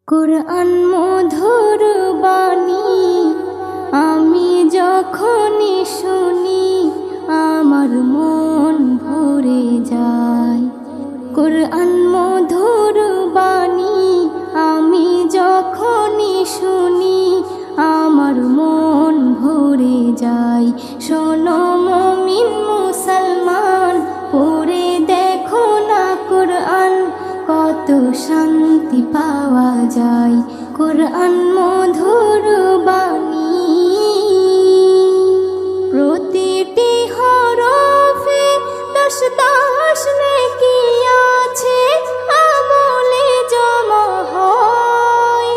কুরআন মধুর বাণী আমি যখনই শুনি আমার মন ভরে যায়। কুরআন মধুর বাণী আমি যখনই শুনি আমার মন ভরে যায়। শোনো মুমিন মুসলমান, পড়ে দেখো না কুরআন, কত শান্তি পাওয়া যায়। কুরআন মধুর বাণী প্রতিটি হরফে 10 নেকি আছে, আমলে জমা হয়।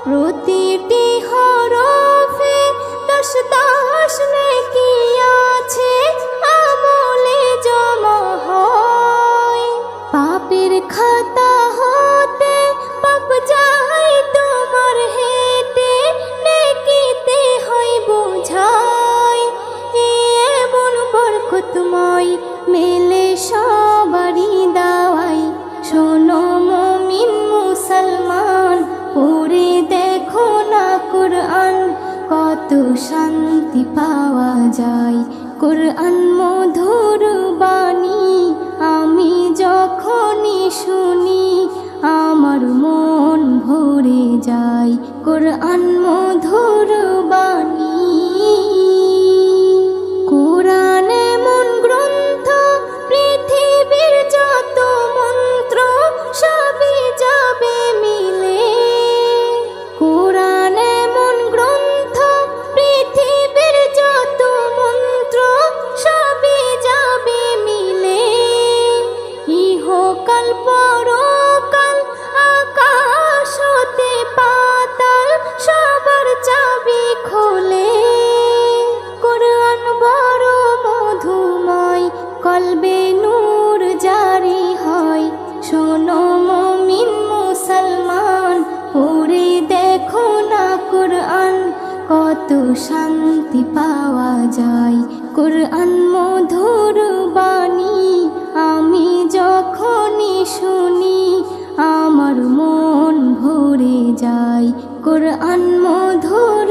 প্রতিটি হরফে 10 নেকি আছে, আমলে জমা হয়। পাপের খাতা হতে পাপ যায় তোমার হেঁটে, নেকিতে হয় বোঝাই। এমন বরকতময় মেলে সবারই দাওয়াই। শোনো মুমিন মুসলমান, পড়ে দেখো না কুরআন, কত শান্তি পাওয়া যায়। কুরআন মধুর বাণী আমি যখনই শুনি আমার মন ভরে যায়। কুরআন মধুর বাণী কুরআন এমন গ্রন্থ, পৃথিবীর যত মন্ত্র সবই যাবে মিলে। কুরআন এমন গ্রন্থ, পৃথিবীর যত মন্ত্র সবই যাবে মিলে। ইহকাল পরকাল আকাশ হতে পাতাল সবার চাবি খোলে। কুরআন বড় মধুময়, কলবে নূর জারি হয়। শোনো মুমিন মুসলমান, পড়ে দেখো না কুরআন, কত শান্তি পাওয়া যায়। কুরআন মধুর বাণী আমি যখনই শুনি আমার মন ভরে যায়। কুরআন মধুর